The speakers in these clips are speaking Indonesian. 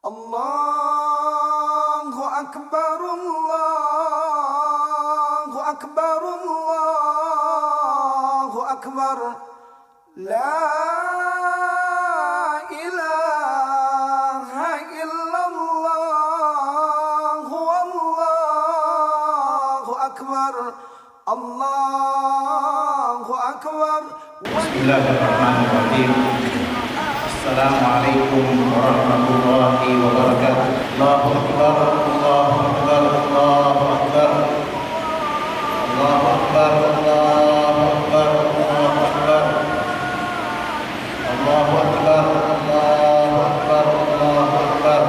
Allahu Akbar, Allahu Akbar, Allahu Akbar. La ilaha illallah, Allahu Akbar, Allahu Akbar. Bismillahirrahmanirrahim. Assalamualaikum warahmatullahi wabarakatuh. Allahu Akbar, Allahu Akbar, Allahu Akbar. Allahu Akbar, Allahu Akbar, Allahu Akbar. Allahu Akbar, Allahu Akbar, Allahu Akbar.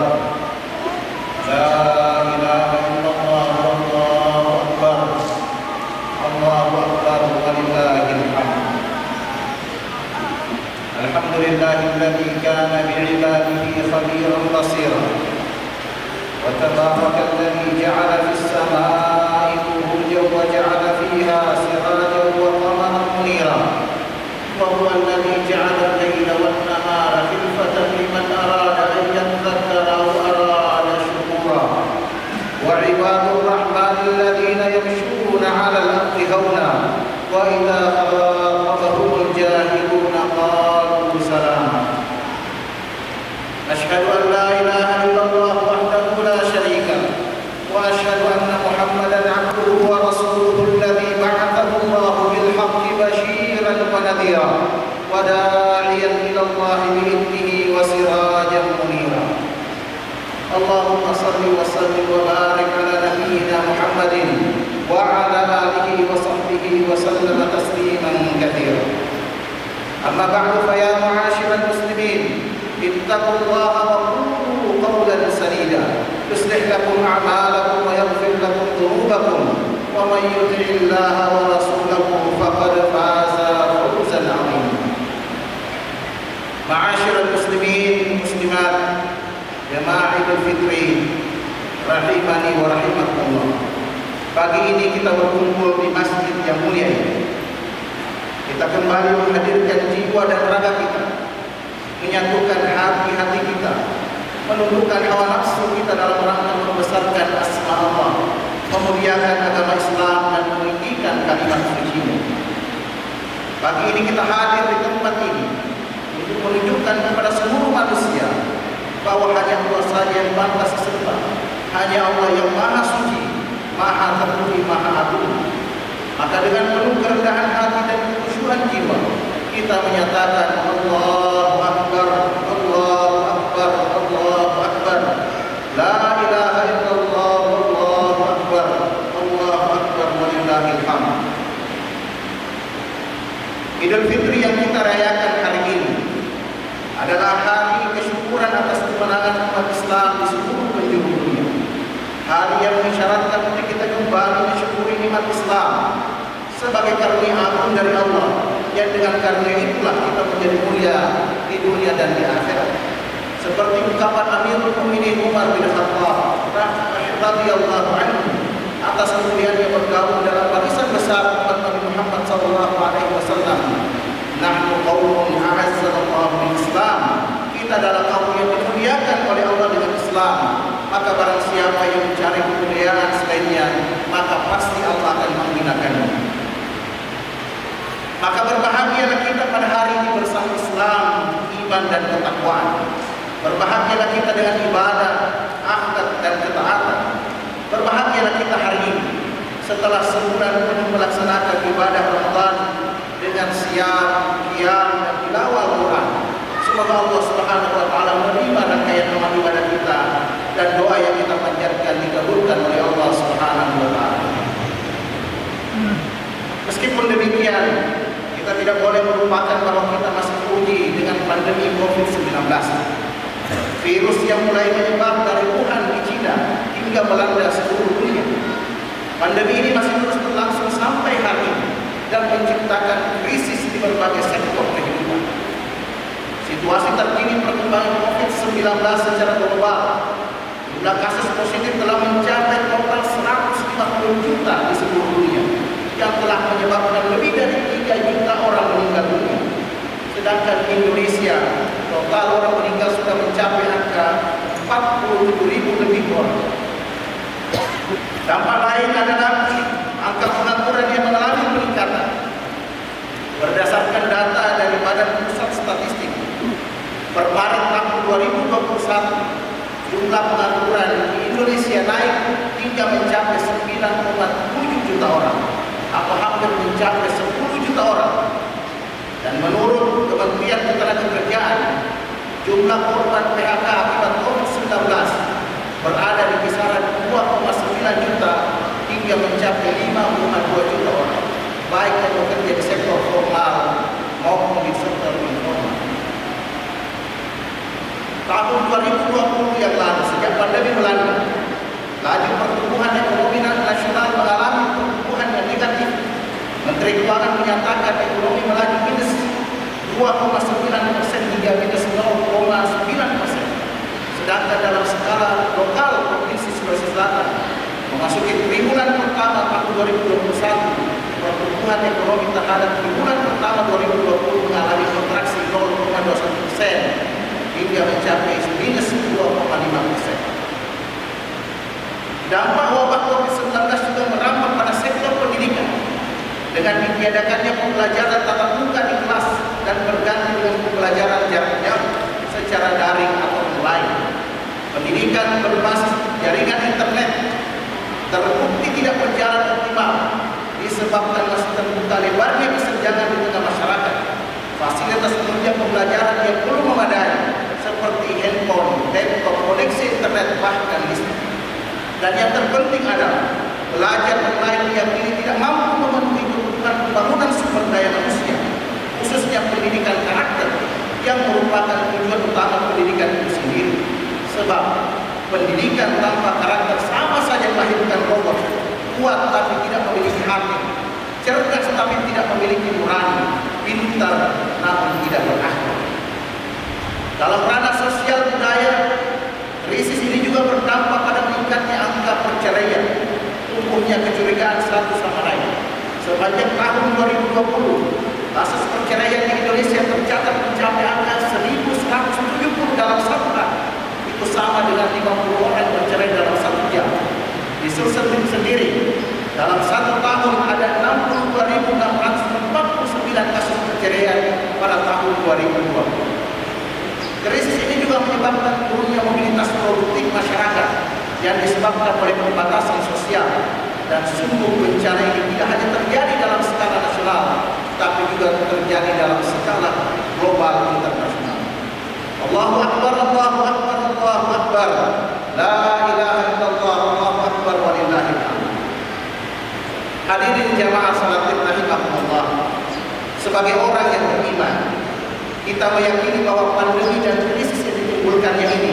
La ilaha illallah, Allahu Akbar. Allahu Akbar, walillahil hamd. Alhamdulillahilladzi kana bi'ibadihi khabiran basira. Wa tabarakalladzi ja'ala fis samaa'i burujan wa ja'ala fiha sirajan wa qamaran munira. Wa huwa alladzi ja'ala al-laila wan-nahara khilfatan liman arada an yadhakkara aw arada shukura. Wa 'ibadur rahmani alladhina yamshuna 'ala al-ardi hawna wa idza khatabahumul jahiluna qalu salama. Asyhadu an la ilaha illallah wahdahu la syarika lahu wa asyhadu anna Muhammadan 'abduhu wa rasuluhu alladzi ba'athahu Allahu bil haqqi basyiran wa nadhira wa da'iyan ila Allah bi idnihi wa sirajan munira. Allahumma shalli wa sallim wa barik ala nabiyyina Muhammadin wa ala alihi wa sahbihi wa sallama tasliman katsira. Amma ba'du fa ya ma'asyiral muslimin, ittaqullaha wa qulu qawlan sadida yuslih lakum a'malakum wa yaghfir lakum dhunubakum wa man yuti'illaha wa rasulahu faqad faza fawzan 'azima. Ma'asyiral muslimin muslimat, jamaah Idul Fitri rahimani wa rahimakumullah. Pagi ini kita berkumpul di masjid yang mulia ini. Kita kembali menghadirkan jiwa dan raga kita, menyatukan hati-hati kita, menundukkan hawa nafsu kita dalam rangka membesarkan asma Allah, memuliakan agama Islam dan meninggikan kalimat suci-Nya. Pagi ini kita hadir di tempat ini untuk menunjukkan kepada seluruh manusia bahwa hanya Allah saja yang pantas disembah, hanya Allah yang maha suci, maha terpuji, maha agung. Maka dengan penuh kerendahan hati dan kekhusyuan jiwa, kita menyatakan Allahu Akbar, Allahu Akbar, Allahu Akbar. La ilaha illallah, Allahu Akbar, Allahu Akbar, walillahil hamd. Idul Fitri yang kita rayakan hari ini adalah hari kesyukuran atas kemenangan umat Islam di seluruh penjuru dunia. Hari yang mengisyaratkan untuk kita kembali mensyukuri nikmat Islam sebagai karunia agung dari Allah, yang dengan karunia itulah kita menjadi mulia di dunia dan di akhirat. Seperti ungkapan Amirul Mukminin Umar bin Khattab radhiyallahu anhu atas kemuliaannya bergabung dalam barisan besar umat Nabi Muhammad sallallahu alaihi wasallam. Nahnu qaumun a'azzallahu bil Islam. Kita adalah kaum yang dimuliakan oleh Allah dengan Islam. Maka barang siapa yang mencari kemuliaan selainnya, maka pasti Allah akan menghinakannya. Maka berbahagialah kita pada hari ini bersama Islam, iman dan ketakwaan. Berbahagialah kita dengan ibadah, akhlak dan ketaatan. Berbahagialah kita hari ini setelah sebulan penuh melaksanakan ibadah Ramadan dengan siam, qiyam dan tilawah Al-Quran. Semoga Allah Subhanahu wa taala menerima rangkaian amal ibadah kita dan doa yang kita panjatkan dikabulkan oleh Allah Subhanahu wa taala. Meskipun demikian, kita tidak boleh melupakan bahwa kita masih diuji dengan pandemi Covid-19. Virus yang mulai menyebar dari Wuhan di Cina hingga melanda seluruh dunia. Pandemi ini masih terus berlangsung sampai hari ini dan menciptakan krisis di berbagai sektor kehidupan. Situasi terkini perkembangan Covid-19 secara global, jumlah kasus positif telah mencapai total 150 juta di seluruh dunia, yang telah menyebabkan lebih dari 3 juta orang meninggal dunia. Sedangkan di Indonesia, total orang meninggal sudah mencapai angka 40 Dampak lain adalah angka pengangguran yang mengalami peningkatan. Berdasarkan data dari Badan Pusat Statistik, per Maret tahun 2021, jumlah pengangguran di Indonesia naik hingga mencapai 9,7 juta orang, atau hampir mencapai 10 juta orang. Dan menurut Kementerian Ketenagakerjaan, jumlah korban PHK akibat COVID-19 berada di kisaran 2,9 juta hingga mencapai 5,2 juta orang, baik yang bekerja di sektor formal maupun di sektor informal. Tahun 2020 yang lalu, sejak pandemi melanda, laju pertumbuhan ekonomi nasional mengalami pertumbuhan yang negatif. Menteri Keuangan menyatakan ekonomi melaju minus 2,9% hingga minus 0,9%. Sedangkan dalam skala lokal Provinsi Sulawesi Selatan memasuki triwulan pertama tahun 2021, pertumbuhan ekonomi terhadap triwulan pertama 2020 mengalami kontraksi 0,21% hingga mencapai minus 2,5%. Dampak wabah COVID-19 juga merambat pada sektor pendidikan dengan ditiadakannya pembelajaran tatap muka di kelas dan berganti dengan pembelajaran jarak jauh secara daring atau online. Pendidikan berbasis jaringan internet terbukti tidak berjalan optimal disebabkan masih terbuka lebarnya kesenjangan di tengah masyarakat. Fasilitas penunjang pembelajaran yang belum memadai seperti handphone, laptop, koneksi internet, bahkan listrik. Dan yang terpenting adalah belajar online yang ini tidak mampu memenuhi kebutuhan pembangunan sumber daya manusia, khususnya pendidikan karakter yang merupakan tujuan utama pendidikan itu sendiri. Sebab pendidikan tanpa karakter sama saja melahirkan robot, kuat tapi tidak memiliki hati, cerdas tapi tidak memiliki nurani, pintar namun tidak berakhlak. Dalam ranah sosial budaya, krisis ini juga berdampak pada meningkatnya angka perceraian, tumbuhnya kecurigaan satu sama lain. Sepanjang tahun 2020, kasus perceraian di Indonesia tercatat mencapai angka 1.170 dalam satu hari. Itu sama dengan 50 orang bercerai dalam satu jam. Di Sulsel sendiri, dalam satu tahun ada 62.649 kasus perceraian pada tahun 2020. Krisis ini juga menyebabkan turunnya mobilitas produktif masyarakat yang disebabkan oleh pembatasan sosial, dan sungguh bencana ini tidak hanya terjadi dalam skala nasional, tapi juga terjadi dalam skala global internasional. Allahu Akbar, Allahu Akbar, Allahu Akbar, la ilaha illallah, Allahu Akbar, walillahil hamd. Hadirin jamaah salat rahimakumullah, sebagai orang yang beriman, kita meyakini bahwa pandemi dan krisis yang ditimbulkannya ini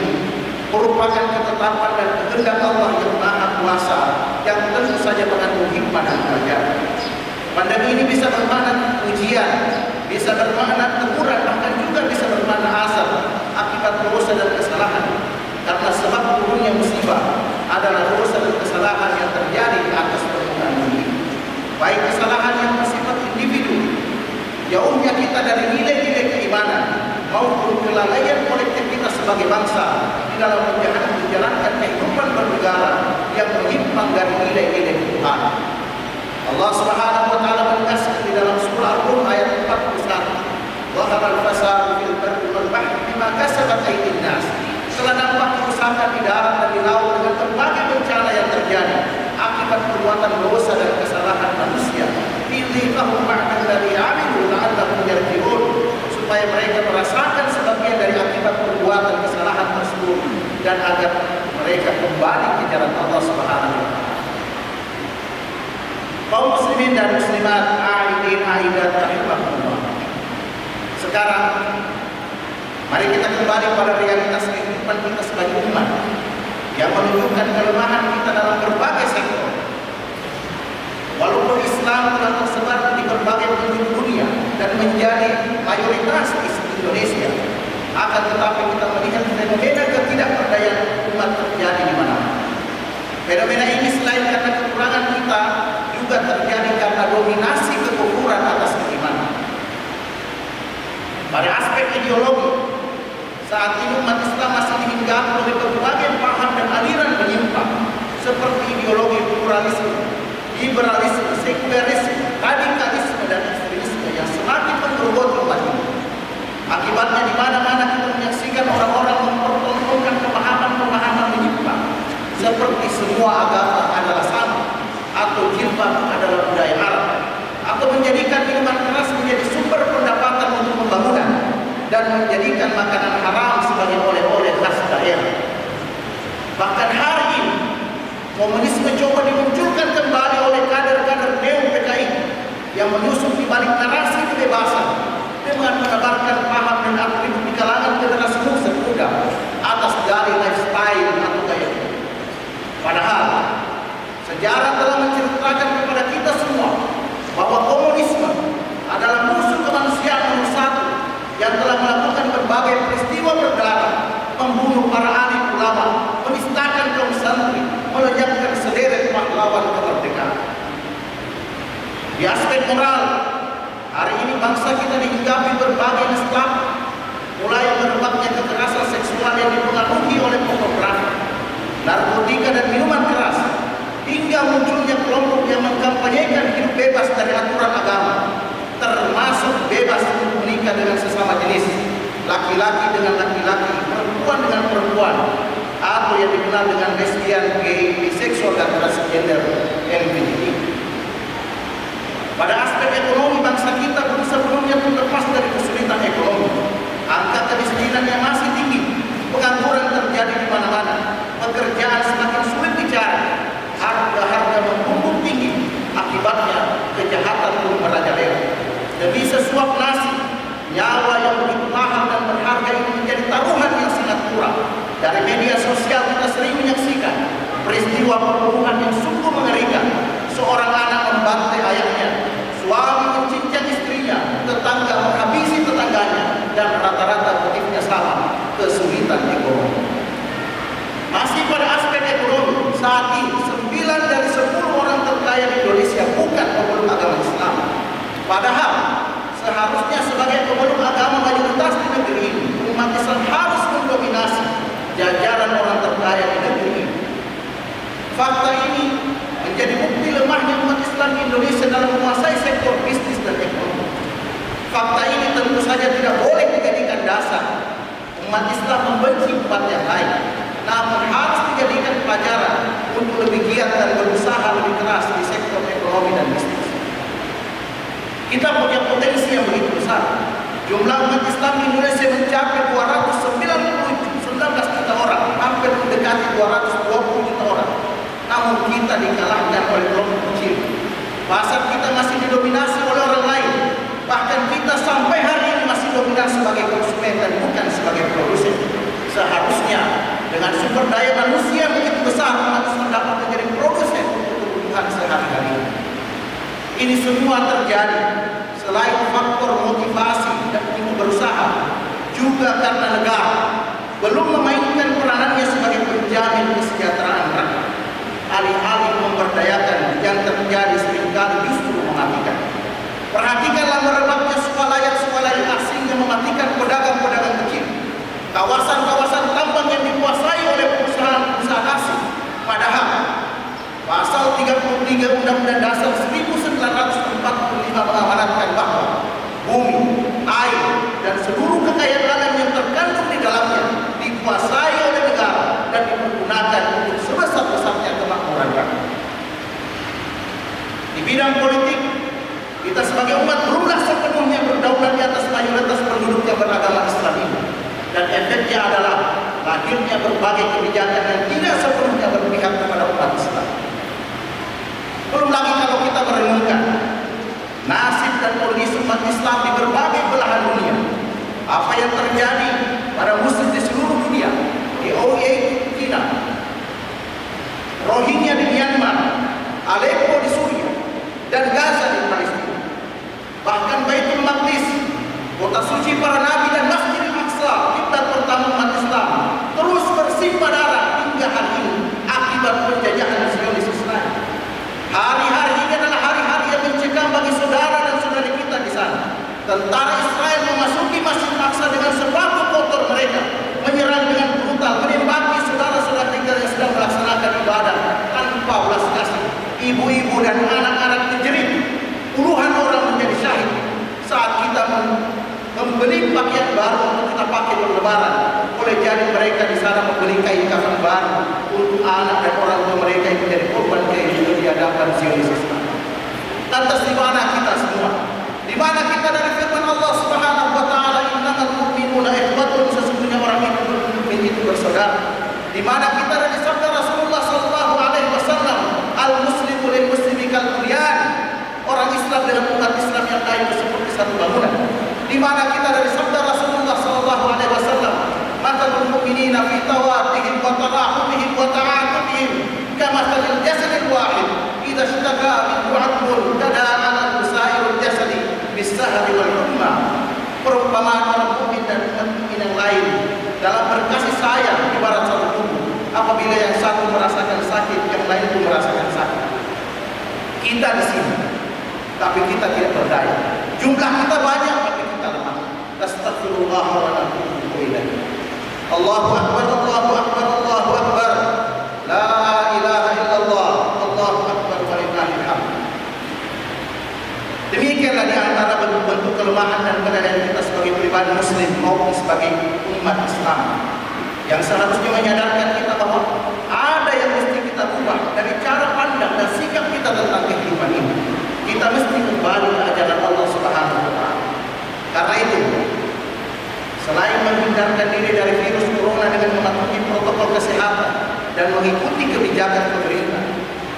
merupakan ketetapan dan kehendak Allah yang Maha Kuasa, yang tentu saja mengandung hikmah dan pelajaran. Pandemi ini bisa bermakna ujian, bisa bermakna teguran, bahkan juga bisa bermakna azab akibat dosa dan kesalahan. Karena sebab turunnya musibah adalah dosa dan kesalahan yang terjadi di atas permukaan bumi. Baik kesalahan yang bersifat individu, jauhnya kita dari nilai-nilai keimanan, maupun kelalaian kolektif kita sebagai bangsa di dalam menjalankan kehidupan bernegara yang menyimpang dari nilai-nilai Tuhan. Allah Subhanahu wa taala menegaskan di dalam surah Al-Rum ayat 41, "Dhahara al-fasad fil barri wal bahri bima kasabat aydin nas." Telah nampak kerusakan di darat dan di laut dengan berbagai bencana yang terjadi akibat perbuatan dosa dan kesalahan manusia. Lidhifahum ba'da alladhi 'amilu la'allahum yarji'un, supaya mereka merasakan sebagian dari akibat perbuatan kesalahan tersebut dan agar mereka kembali ke jalan Allah Subhanahu wa taala. Kaum muslimin dan muslimat, aidin aidat rahimakumullah. Sekarang mari kita kembali pada realitas kehidupan kita sebagai umat yang menunjukkan kelemahan kita dalam berbagai sektor. Walaupun Islam telah tersebar di berbagai penjuru dunia dan menjadi mayoritas di Indonesia, akan tetapi kita melihat fenomena ketidakberdayaan umat terjadi di mana-mana. Fenomena ini selain karena kekurangan kita, juga terjadi karena dominasi kekufuran atas keimanan. Pada aspek ideologi, saat ini umat Islam masih dihinggapi oleh berbagai paham dan aliran menyimpang, seperti ideologi liberalisme, sekulerisme, radikalisme dan ekstremisme yang semakin menggerogoti umat ini. Akibatnya di mana-mana kita menyaksikan orang-orang mempertontonkan pemahaman-pemahaman menyimpang seperti semua agama adalah sama, atau jilbab adalah budaya Arab, atau menjadikan minuman keras menjadi sumber pendapatan untuk pembangunan dan menjadikan makanan haram sebagai oleh-oleh khas daerah. Bahkan hari ini komunisme coba dimunculkan kembali oleh kader-kader neo-PKI yang menyusup di balik narasi kebebasan dengan menebarkan paham dan atribut di kalangan generasi muda atas dalih lifestyle atau gaya hidup. Padahal sejarah telah menceritakan kepada kita semua bahwa komunisme adalah musuh kemanusiaan nomor satu yang telah melakukan berbagai peristiwa berdarah, membunuh para alim ulama, menistakan kaum santri, melenyapkan sederet pahlawan kemerdekaan. Di aspek moral, hari ini bangsa kita dihinggapi berbagai nestapa, mulai merebaknya kekerasan seksual yang dipengaruhi oleh pornografi, narkotika dan minuman keras, hingga munculnya kelompok yang mengkampanyekan hidup bebas dari aturan agama, termasuk bebas untuk menikah dengan sesama jenis, laki-laki dengan laki-laki, perempuan dengan perempuan, atau yang dikenal dengan lesbian, gay, biseksual dan transgender LGBT. Pada aspek ekonomi, bangsa kita belum sepenuhnya terlepas dari kesulitan ekonomi. Angka kemiskinan yang masih tinggi, pengangguran terjadi di mana-mana, pekerjaan semakin sulit dicari, harga-harga membumbung tinggi, akibatnya kejahatan pun merajalela. Demi sesuap nasi, nyawa yang begitu mahal dan berharga ini menjadi taruhan yang sangat kurang. Dari media sosial kita sering menyaksikan peristiwa pembunuhan yang sungguh mengerikan. Seorang anak membantai ayahnya, suami mencincang istrinya, tetangga menghabisi tetangganya, dan rata-rata motifnya sama, kesulitan ekonomi. Masih pada aspek ekonomi, saat ini 9 dari 10 orang terkaya di Indonesia bukan pemeluk agama Islam. Padahal seharusnya sebagai pemeluk agama mayoritas di negeri ini, umat Islam harus mendominasi jajaran orang terkaya di negeri ini. Fakta ini menjadi bukti lemahnya umat Islam di Indonesia dalam menguasai sektor bisnis dan ekonomi. Fakta ini tentu saja tidak boleh dijadikan dasar umat Islam membenci umat yang lain, namun harus dijadikan pelajaran untuk lebih giat dan berusaha lebih keras di sektor ekonomi dan bisnis. Kita punya potensi yang begitu besar. Jumlah umat Islam di Indonesia mencapai 219 juta orang, hampir mendekati 220 juta orang. Namun kita dikalahkan oleh kelompok kecil. Pasar kita masih didominasi oleh orang lain. Bahkan kita sampai hari ini masih dominasi sebagai konsumen dan bukan sebagai produsen. Seharusnya dengan sumber daya manusia begitu besar, umat Islam dapat menjadi produsen untuk kebutuhan sehari-hari. Ini semua terjadi selain faktor motivasi dan untuk berusaha, juga karena negara belum memainkan peranannya sebagai penjamin kesejahteraan rakyat. Alih-alih memberdayakan, yang terjadi seringkali justru mematikan. Perhatikanlah merebaknya swalayan asing yang mematikan pedagang-pedagang kecil, kawasan-kawasan tambang yang dikuasai oleh perusahaan-perusahaan asing. Padahal pasal 33 Undang-Undang Dasar 1945 mengamanatkan bahwa bumi, air, dan seluruh kekayaan alam yang terkandung di dalamnya dikuasai oleh negara dan dipergunakan untuk sebesar-besarnya kemakmuran rakyat. Di bidang politik, kita sebagai umat belumlah sepenuhnya berdaulat di atas mayoritas penduduk yang beragama Islam ini, dan efeknya adalah lahirnya berbagai kebijakan yang tidak sepenuhnya berpihak kepada umat Islam. Belum lagi kalau kita merenungkan nasib dan kondisi umat Islam di berbagai belahan dunia, apa yang terjadi pada muslim di seluruh dunia, di OIE China, Rohingya di Myanmar, Aleppo di Suriah, dan Gaza di Palestina. Bahkan Baitul Maqdis, kota suci para nabi, dan Masjidil Aqsa, kiblat pertama umat Islam, terus bersimpah darah hingga hari ini akibat penjajahan Zionis Israel. Hari-hari ini adalah hari-hari yang mencekam bagi saudara dan saudari kita di sana. Tentara Israel memasuki Masjid Aqsa dengan sepatu kotor mereka, Lebaran. Boleh jadi mereka di sana membeli kain kafan baru untuk anak dan orang tua mereka yang menjadi korban kehidupan di hadapan Zionis Islam. Lantas di mana kita semua? Di mana kita dari firman Allah Subhanahu wa taala, innamal mu'minuna ikhwatun, sesungguhnya orang itu bersaudara. Di mana kita dari sabda Rasulullah sallallahu alaihi wasallam, al-muslimu lil muslimi kal bunyan, orang Islam dengan umat Islam yang lain seperti satu bangunan. Di mana kita dari sabda Rasulullah sallallahu alaihi wasallam, matalul mu'minina fi tawaddihim wa tarahumihim wa ta'atufihim kamathalil jasadil wahid idza ishtaka minhu 'adlun tada'a sairul jasadi bis-sahri wal humma. Perumpamaan orang mukmin dan umat mukmin yang lain dalam berkasih sayang ibarat satu tubuh. Apabila yang satu merasakan sakit, yang lain pun merasakan sakit. Kita di sini, tapi kita tidak berdaya. Jumlah kita banyak, tapi kita lemah. Astagfirullah wa natubu ilaihi. Allahu akbar, Allahu akbar, Allahu akbar. La ilaha illallah, Allahu akbar walillahil hamd. Demikianlah di antara bentuk kelemahan dan keadaan kita sebagai pribadi muslim maupun sebagai umat Islam yang seharusnya menyadarkan kita bahwa ada yang mesti kita ubah dari cara pandang dan sikap kita tentang kehidupan ini. Kita mesti kembali ke ajaran Allah Subhanahu wa taala. Karena itu, selain menghindarkan diri dari virus corona dengan mematuhi protokol kesehatan dan mengikuti kebijakan pemerintah,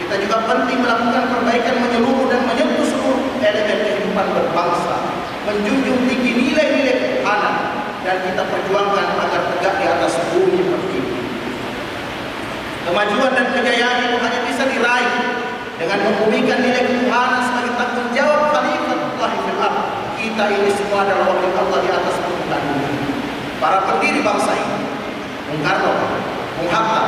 kita juga penting melakukan perbaikan menyeluruh dan menyentuh seluruh elemen kehidupan berbangsa, menjunjung tinggi nilai-nilai ketuhanan, dan kita perjuangkan agar tegak di atas bumi pertiwi. Kemajuan dan kejayaan itu hanya bisa diraih dengan membumikan nilai ketuhanan sebagai tanggung jawab khalifatullah fil ardh. Kita ini semua adalah wakil Allah di atas permukaan bumi. Para pendiri bangsa ini, Bung Karno, Bung Hatta,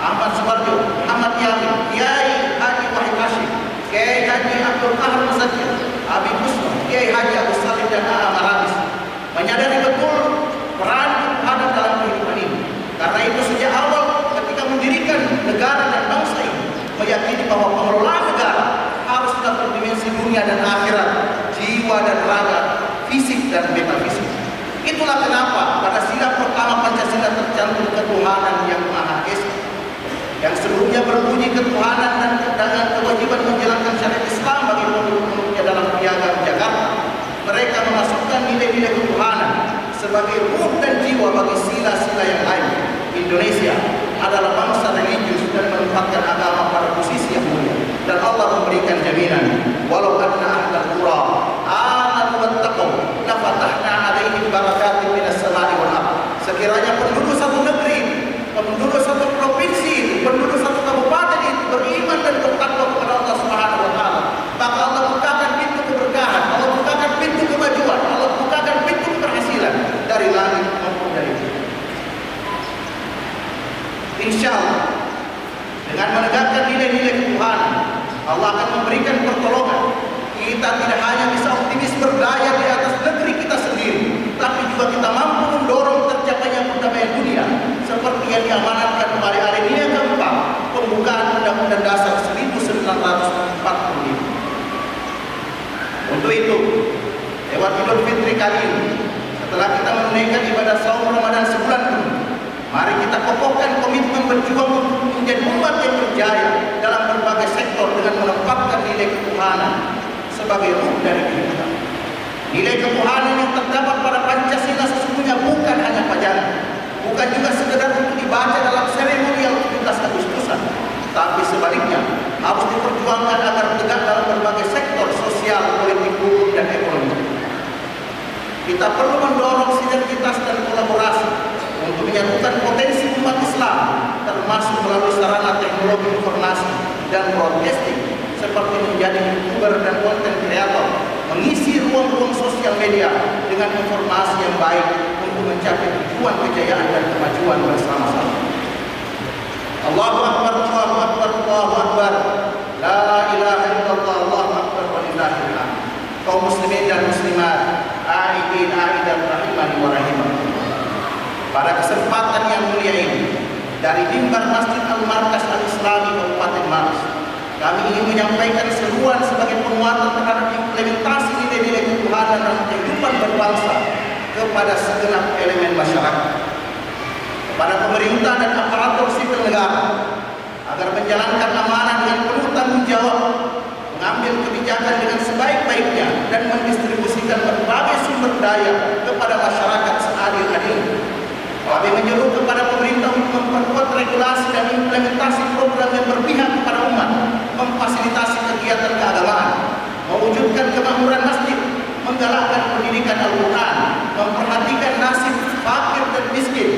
Ahmad Subarjo, Ahmad Yamin, Kiai Haji Wahid Hashim, Kiai Haji Abdul Qahar Musajjid, Habib Muslim, Kiai Haji Abu Salim dan A.A. Marabis menyadari betul peran ketuhanan dalam kehidupan ini. Karena itu sejak awal ketika mendirikan negara dan bangsa ini, meyakini bahwa pengelolaan negara harus dapat dimensi dunia dan akhirat, jiwa dan raga, fisik dan metafisik. Itulah kenapa pada sila pertama Pancasila tercantum ketuhanan yang Maha Esa, yang sebelumnya berbunyi ketuhanan dan kewajiban menjalankan syariat Islam bagi penduduk-penduduknya dalam piagam Jakarta. Mereka memasukkan nilai-nilai ketuhanan sebagai ruh dan jiwa bagi sila-sila yang lain. Indonesia adalah bangsa religius dan menempatkan agama pada posisi yang mulia. Dan Allah memberikan jaminan, walau anna ahlal qura amanu wattaqu lafatahna 'alaihim barakatin minas sama'i wal ardh. Sekiranya penduduk satu negeri, penduduk satu provinsi, penduduk satu kabupaten itu beriman dan bertakwa kepada Allah Subhanahu wa taala, maka Allah bukakan pintu keberkahan, Allah bukakan pintu kemajuan, Allah bukakan pintu keberhasilan dari langit maupun dari bumi. Insyaallah dengan menegakkan nilai-nilai ketuhanan, Allah akan memberikan pertolongan. Kita tidak hanya bisa optimis berdaya di atas negeri kita sendiri, tapi juga kita mampu mendorong tercapainya perdamaian dunia seperti yang diamanatkan oleh alinea keempat pembukaan Undang-Undang Dasar 1945. Untuk itu, lewat Idul Fitri kali ini, setelah kita menunaikan ibadah saum Ramadan sebulan penuh, mari kita kokohkan komitmen berjuang untuk menjadi umat yang berjaya dalam berbagai sektor dengan menempatkan nilai ketuhanan sebagai ruh dari kehidupan. Nilai ketuhanan yang terdapat pada Pancasila sesungguhnya bukan hanya pajangan, bukan juga sekedar untuk dibaca dalam seremonial 17 Agustusan, tapi sebaliknya harus diperjuangkan agar tegak dalam berbagai sektor sosial, politik, hukum, dan ekonomi. Kita perlu mendorong sinergitas dan kolaborasi untuk menyatukan potensi umat Islam, termasuk melalui sarana teknologi informasi dan broadcasting seperti menjadi YouTuber dan konten kreator, mengisi ruang-ruang sosial media dengan informasi yang baik untuk mencapai tujuan kejayaan dan kemajuan bersama-sama. Allahu akbar, Allahu akbar, Allahu akbar. La ilaha illallah, Allahu akbar walillahil hamd. Kaum muslimin dan muslimat, aidin aidan rahimani wa rahimakumullah. Pada kesempatan yang mulia ini, dari mimbar Masjid Al-Markas Al-Islami Kabupaten Maros, kami ingin menyampaikan seruan sebagai penguatan terhadap implementasi nilai-nilai ketuhanan dalam kehidupan berbangsa kepada segenap elemen masyarakat, kepada pemerintah dan aparatur sipil negara agar menjalankan amanah dengan penuh tanggung jawab, mengambil kebijakan dengan sebaik-baiknya dan mendistribusikan berbagai sumber daya kepada masyarakat seadil-adilnya. Kami menyeru kepada pemerintah untuk memperkuat regulasi dan implementasi program yang berpihak kepada umat, memfasilitasi kegiatan keagamaan, mewujudkan kemakmuran masjid, menggalakkan pendidikan Al-Quran, memperhatikan nasib fakir dan miskin.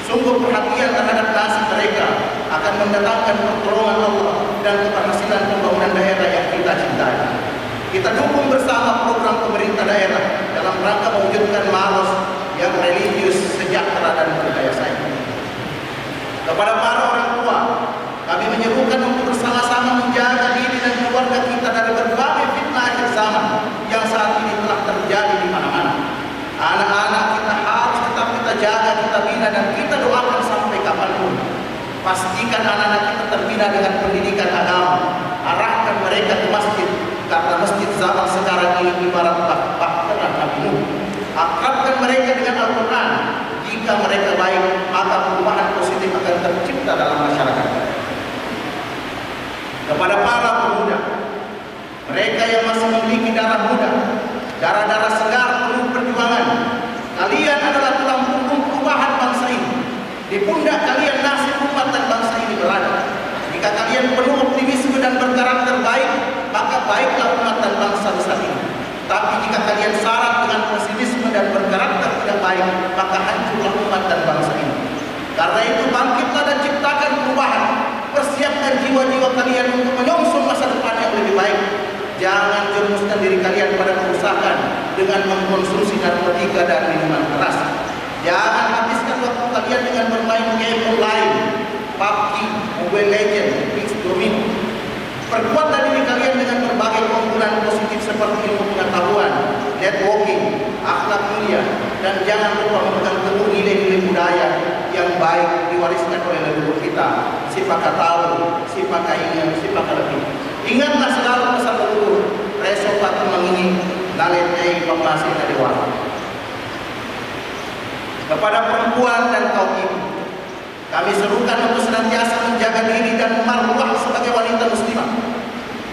Sungguh perhatian terhadap nasib mereka akan mendatangkan pertolongan Allah dan keberhasilan pembangunan daerah yang kita cintai. Kita dukung bersama program pemerintah daerah dalam rangka mewujudkan Maros yang religius, sejahtera dan berdaya saing. Kepada para orang tua, kami menyerukan untuk bersama-sama menjaga diri dan keluarga kita dari berbagai fitnah akhir zaman yang saat ini telah terjadi di mana-mana. Anak-anak kita harus tetap kita jaga, kita bina dan kita doakan sampai kapanpun. Pastikan anak-anak kita terbina dengan pendidikan agama. Arahkan mereka ke masjid, karena masjid zaman sekarang ini ibarat bahtera Nabi Nuh. Akrabkan mereka dengan Al-Quran. Jika mereka baik, maka perubahan positif akan tercipta dalam masyarakat. Kepada para pemuda, mereka yang masih memiliki darah muda, darah-darah segar penuh perjuangan, kalian adalah tulang punggung perubahan bangsa ini. Di pundak kalian nasib umat dan bangsa ini berada. Jika kalian penuh optimisme dan berkarakter baik, maka baiklah umat dan bangsa besar ini. Tapi jika kalian syarat dengan pesimisme dan berkarakter tidak baik, maka hancurlah umat dan bangsa ini. Karena itu bangkitlah dan ciptakan perubahan. Persiapkan jiwa-jiwa kalian untuk menyongsong masa depan yang lebih baik. Jangan jerumuskan diri kalian pada kerusakan dengan mengkonsumsi narkotika dan minuman keras. Jangan habiskan waktu kalian dengan bermain game online, PUBG, Mobile Legends, Domino. Perkuatlah diri kalian dengan berbagai keunggulan positif seperti ilmu pengetahuan, networking, akhlak mulia, dan jangan lupa memegang teguh nilai-nilai budaya yang baik diwariskan oleh leluhur kita. Sifat tahu, sifat ingat, sifat lebih. Ingatlah selalu pesan leluhur, reso patu mengini, laletei pemasih dewa. Kepada perempuan dan kaum ibu, kami serukan untuk senantiasa menjaga diri dan marwah sebagai wanita muslimah.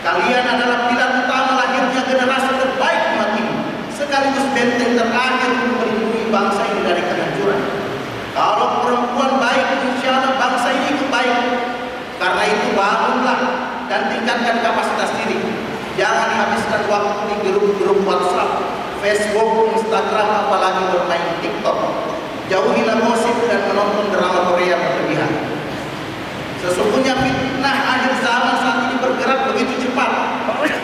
Kalian adalah pilar utama lahirnya generasi terbaik umat ini, sekaligus benteng terakhir untuk melindungi bangsa ini dari kehancuran. Kalau perempuan baik, insya Allah bangsa ini ikut baik. Karena itu bangunlah dan tingkatkan kapasitas diri. Jangan habiskan waktu di grup-grup WhatsApp, Facebook, Instagram, apalagi bermain TikTok. Jauhilah gosip dan menonton drama Korea berlebihan. Sesungguhnya fitnah akhir zaman saat ini bergerak begitu cepat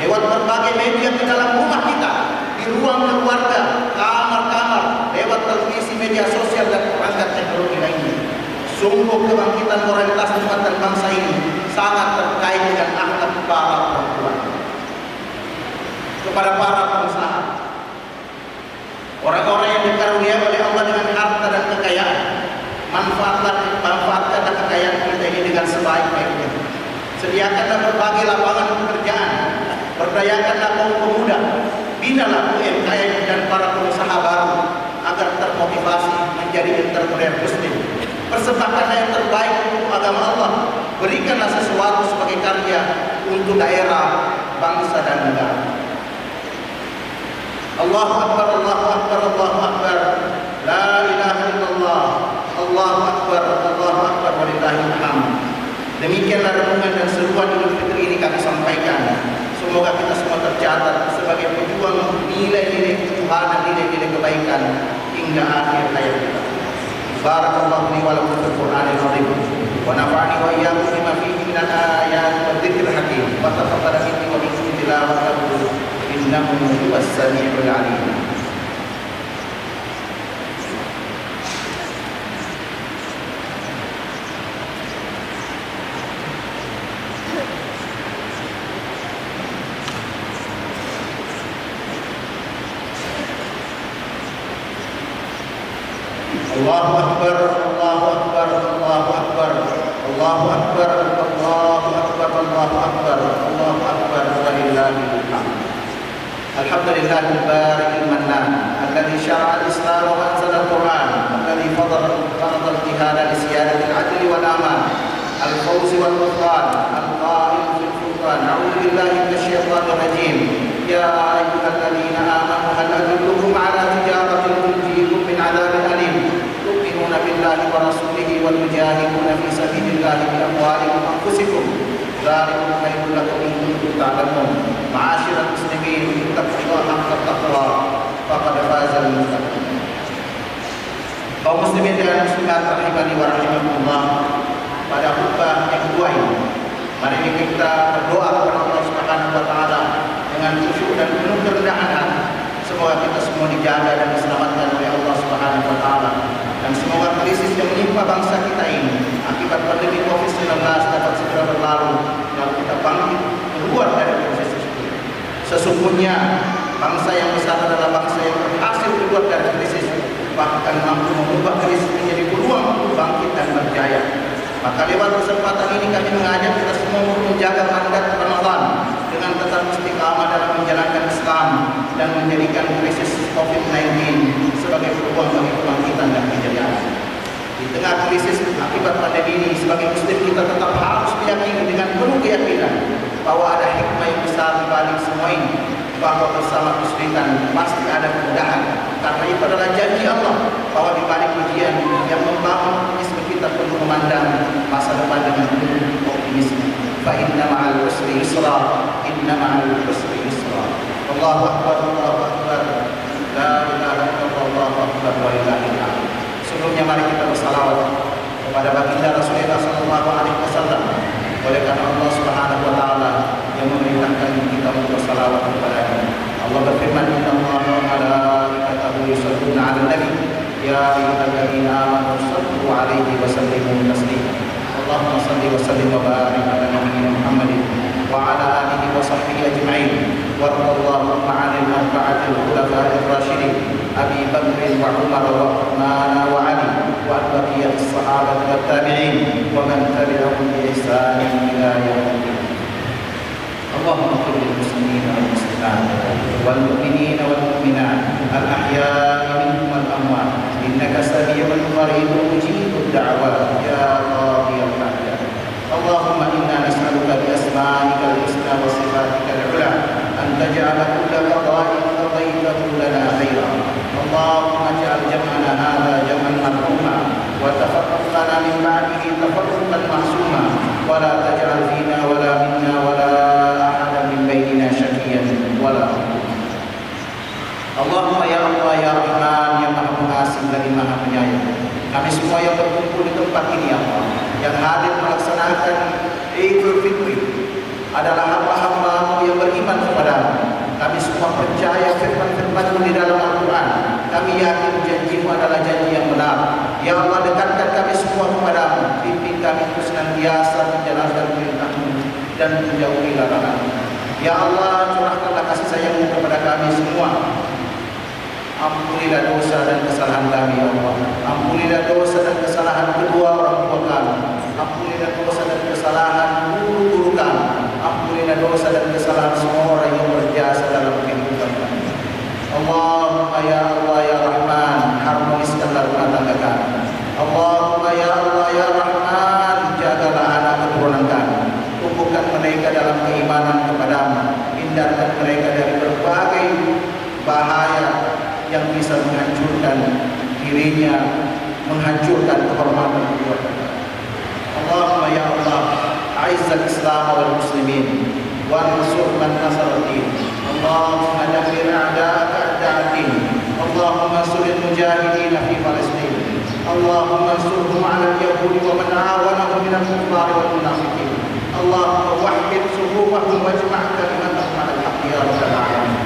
lewat berbagai media ke dalam rumah kita, di ruang keluarga, kamar-kamar, lewat televisi, media sosial dan perangkat teknologi lainnya. Sungguh kebangkitan moralitas umat dan bangsa ini sangat terkait dengan akhlak para perempuan. Kepada para pengusaha, orang-orang yang dikaruniai oleh Allah dengan harta dan kekayaan, manfaatkan kekayaan kita ini dengan sebaik-baiknya. Sediakanlah berbagai lapangan pekerjaan, berdayakanlah kaum pemuda, binalah UMKM dan para pengusaha baru agar termotivasi menjadi entrepreneur muslim. Persembahkanlah yang terbaik untuk agama Allah. Berikanlah sesuatu sebagai karya untuk daerah, bangsa dan negara. Allahu Akbar, Allahu Akbar, Allahu Akbar. La ilaha illallah. Allahu Akbar, Allahu Akbar, walillahil hamd. Demikianlah renungan dan seruan Idul Fitri ini kami sampaikan. Semoga kita semua tercatat sebagai pejuang nilai-nilai ketuhanan, nilai-nilai kebaikan hingga akhir hayat kita. Barakallahu li wa lakum fil Qur'anil azim wa nafa'ani wa iyyakum bima fihi minal ayati wa dzikril hakim. Wa taqabbal minni wa minkum tilawatahu innahu huwas samiul alim. Allahu Akbar, Allahu Akbar, Allahu Akbar, Allahu Akbar, Allahu Akbar, Allahu Akbar, Allahu Akbar, walillahil hamd. Alhamdulillahil barikil mannan. الذي شرع الإسلام وأنزل القرآن، الذي فرض الجهاد لسيادة العدل والأمان، الفوز والغفران، القائل في الفرقان: أعوذ بالله من الشيطان الرجيم. يا أيها الذين آمنوا هل أدلكم على تجارة تنجيكم من عذاب أليم تؤمنون بالله ورسوله وتجاهدون في سبيل الله بأموالكم وأنفسكم ذلكم خير لكم إن كنتم تعلمون. معاشر المسلمين، اتقوا الله حق التقوى faqad faza al-muttaqun. Kaum muslimin dan muslimat rahimani wa rahimakumullah, pada khutbah yang kedua ini mari kita berdoa kepada Allah Subhanahu wa taala dengan khusyuk dan penuh kerendahan hati. Semoga kita semua dijaga dan diselamatkan oleh Allah Subhanahu wa taala, dan semoga krisis yang menimpa bangsa kita ini akibat pandemi Covid-19 dapat segera berlalu dan kita bangkit keluar dari proses tersebut. Sesungguhnya bangsa yang besar adalah bangsa yang berhasil keluar dari krisis, bahkan mampu mengubah krisis menjadi peluang untuk bangkit dan berjaya. Maka lewat kesempatan ini kami mengajak kita semua untuk menjaga mandat Ramadan dengan tetap istiqamah dalam menjalankan Islam dan menjadikan krisis COVID-19 sebagai peluang bagi kebangkitan dan kejayaan. Di tengah krisis akibat pandemi ini, sebagai muslim kita tetap harus meyakini dengan penuh keyakinan bahwa ada hikmah yang besar di balik semua ini, bahwa bersama kesulitan pasti ada kemudahan, karena itu adalah janji Allah bahwa di balik ujian yang membangun optimisme kita perlu memandang masa depan dengan penuh optimisme. Fa inna ma'al usri yusra, inna ma'al usri yusra. Allahu akbar, Allahu akbar, la ilaha illallah, Allahu akbar, wa ilahil hamd. Sebelumnya mari kita bersalawat kepada baginda Rasulullah sallallahu alaihi wasallam. Oleh karena Allah Subhanahu wa taala yang memerintahkan kita untuk bersalawat kepadanya. Allah berfirman, "Inna Allaha wa malaikatahu yusholluna 'alan nabi, ya ayyuhalladzina amanu shallu 'alaihi wa sallimu taslima." Allahumma shalli wa sallim wa barik 'ala nabiyyina Muhammadin wa 'ala alihi wa sahbihi ajma'in. Warḍa Allahumma 'anil arba'atil khulafa'ir rasyidin Abi Bakr wa Umar wa Uthman wa Ali wa baqiyatis sahabati wat tabi'in wa man tabi'ahum bi ihsan ila yaumil din. Allahumma ighfir lil muslimin wal muslimat wal mu'minin wal mu'minat al ahya'i minhum wal amwat innaka sami'un qaribun mujibud da'wat ya qadiyal hajat. Allahumma inna nas'aluka bi asma'ika al-husna wa sifatika al-'ula an taj'ala kulla qada'in qadaytahu lana khairan. Allahumma ij'al jam'ana hadha jam'an marhuma wa tafarraqna min ba'dihi tafarruqan ma'suma wa la taj'al fina wa la minna wa la ahadan min bainina syaqiyyan wa la mahruman. Allahumma ya Allah ya Rahman yang Maha Pengasih lagi Maha Penyayang, kami semua yang berkumpul di tempat ini ya Allah, yang hadir melaksanakan Idul Fitri adalah hamba-hamba-Mu yang beriman kepadamu. Kami semua percaya firman-firman-Mu di dalam Al-Quran. Kami yakin janji-Mu adalah janji yang benar. Ya Allah, dekatkan kami semua kepadamu. Pimpin kami untuk senantiasa menjalankan perintah-Mu dan menjauhi larangan-Mu. Ya Allah, curahkanlah kasih sayang-Mu kepada kami semua. Ampunilah dosa dan kesalahan kami ya Allah. Ampunilah dosa dan kesalahan kedua orang tua kami. Ampunilah dosa dan kesalahan guru-guru kami. Ampunilah dosa dan kesalahan semua orang yang berjasa dalam kehidupan kami. Allahumma ya Allah ya Rahman, harmoniskanlah rumah tangga kami. Allahumma ya Allah ya Rahman, jagalah anak keturunan kami. Tumbuhkan mereka dalam keimanan kepadamu. Hindarkan mereka dari berbagai bahaya yang bisa menghancurkan dirinya, menghancurkan kehormatan keluarga. Allahumma ya Allah, a'izzal Islam wal muslimin wa ansur man nasara din. Allahumma dammir a'da'aka a'da'ad-din. Allahumma ansuril mujahidin fi Palestin. Allahumma ansurhum 'ala al-yahudi wa man 'awanahum min al-kuffar wal munafiqin. Allahumma wahhid suhufahum wajma' kalimatahum 'ala al-haqqi ya rabbal alamin.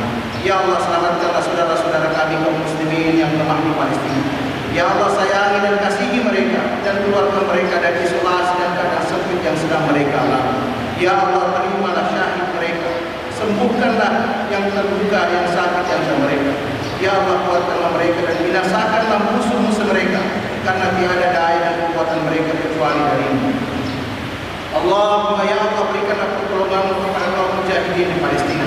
Ya Allah, selamatkanlah saudara-saudara kami kaum muslimin yang lemah di Palestina. Ya Allah, sayangi dan kasihi mereka dan keluarkan mereka dari isolasi dan keadaan sempit yang sedang mereka alami. Ya Allah, terimalah syahid mereka, sembuhkanlah yang terluka, yang sakit yang ada mereka. Ya Allah, kuatkanlah mereka dan binasakanlah musuh-musuh mereka, karena tiada daya dan kekuatan mereka kecuali darimu. Allahumma ya Allah, berikanlah pertolongan kepada kaum mujahidin di Palestina.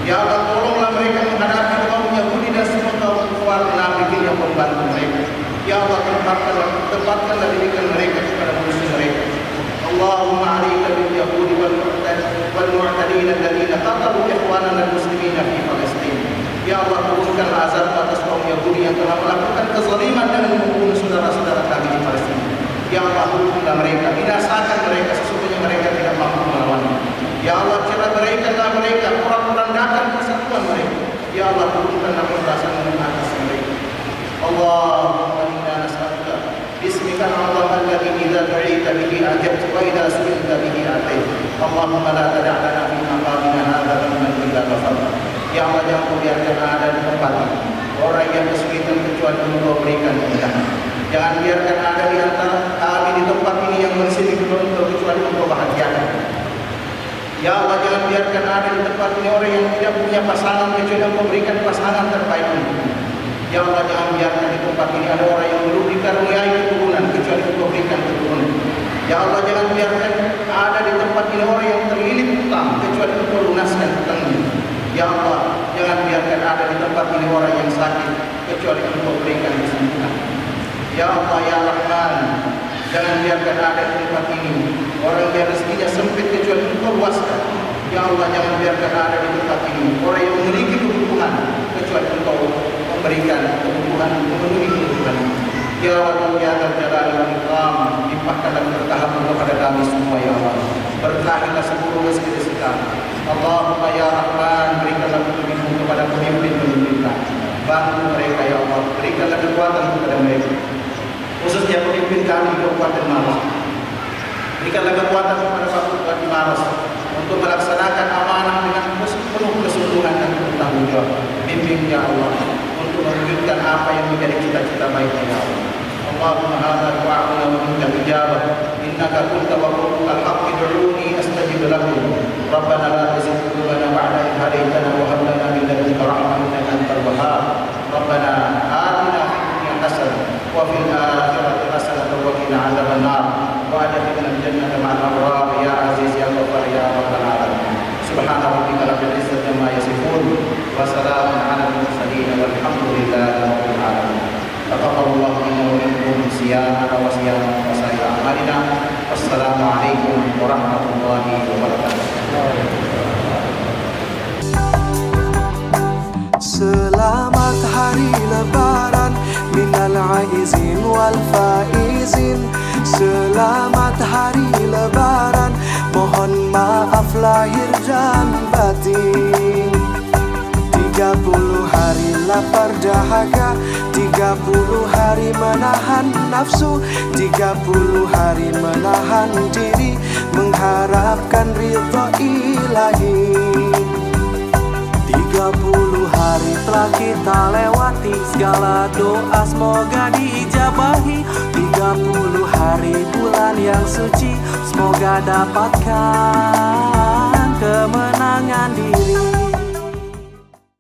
Ya Allah, tolonglah mereka menghadapi kaum Yahudi dan semua kaum kufar tempatkanlah didikan mereka kepada musuh mereka. Allahumma alika bil yahudi wal mu'tadin alladziina qatalu ikhwanana al-muslimina fi Palestin. Ya Allah, turunkan azab atas kaum Yahudi yang telah melakukan kezaliman dan membunuh saudara-saudara kami di Palestina. Ya Allah, hukumlah mereka, binasakan mereka, sesungguhnya mereka tidak mampu melawannya. Ya Allah, ceraikanlah mereka, porak-porandakan persatuan mereka. Ya Allah, turunkanlah perasaan atas mereka. Allahumma inna nas'aluka bismika Allah alladhi idza du'ita bihi ajabta wa idza su'ilta bihi atayta. Allahumma la tada' lana fi maqamina hadza dhanban illa ghafarta. Ya Allah, jangan kau biarkan ada di tempat ini orang yang kesulitan kecuali Engkau berikan kemudahan. Jangan biarkan ada di antara kami di tempat ini yang bersih kecuali Engkau bahagiakan. Ya Allah, jangan biarkan ada di tempat ini orang yang tidak punya pasangan kecuali Engkau berikan pasangan terbaik. Ya Allah, jangan biarkan di tempat ini ada orang yang belum dikaruniai keturunan kecuali Engkau berikan keturunan. Ya Allah, jangan biarkan ada di tempat ini orang yang terlilit hutang kecuali Engkau lunaskan hutangnya. Ya Allah, jangan biarkan ada di tempat ini orang yang sakit kecuali Engkau berikan kesembuhan. Ya Allah, ya Rahman, jangan biarkan ada di tempat ini orang yang rezekinya sempit kecuali Engkau luaskan. Ya Allah, jangan biarkan ada di tempat ini orang yang memiliki kebutuhan kecuali Engkau memberikan kebutuhan untuk memenuhi kebutuhan. Ya Allah, ya Dzal-Jalali wal Ikram, limpahkanlah keberkahan kepada kami semua. Ya Allah, berkahilah seluruh rezeki kami. Allahumma ya Rahman, berikanlah petunjuk kepada pemimpin-pemimpin kami. Bantu mereka ya Allah, berikanlah kekuatan kepada mereka, khususnya pemimpin kami di Kabupaten Maros. Berikanlah kekuatan kepada Pak Bupati Maros untuk melaksanakan amanah dengan penuh kesungguhan dan bertanggung jawab. Bimbing ya Allah untuk mewujudkan apa yang menjadi cita-cita baiknya ya Allah. Allahumma hadza du'a'una wa minka ijabah. Innaka kunta wa qultal haqqi ud'uni astajib lakum. Rabbana la tuzigh qulubana ba'da idh hadaytana wa hab lana min ladunka rahmah innaka antal wahhab. Rabbana atina fid dunya hasanah wa fil akhirati hasanah wa qina adzaban nar wa adkhilna al-jannata ma'al abrar ya aziz ya ghafar ya rabbal alamin. Subhana rabbika rabbil izzati amma yasifun wa salamun 'alal mursalin walhamdulillahi rabbil alamin. Taqabbalallahu minna wa minkum siyamana wa siyamakum wa sa'ir a'malina. Wassalamualaikum warahmatullahi wabarakatuh. Selamat hari lebaran minal aizin wal faizin. Selamat hari lebaran, mohon maaf lahir dan batin. 30 hari lapar dahaga, 30 hari menahan nafsu, 30 hari menahan diri, mengharapkan ridha ilahi. 30 hari telah kita lewati, segala doa semoga diijabahi. 30 hari bulan yang suci, semoga dapatkan kemenangan di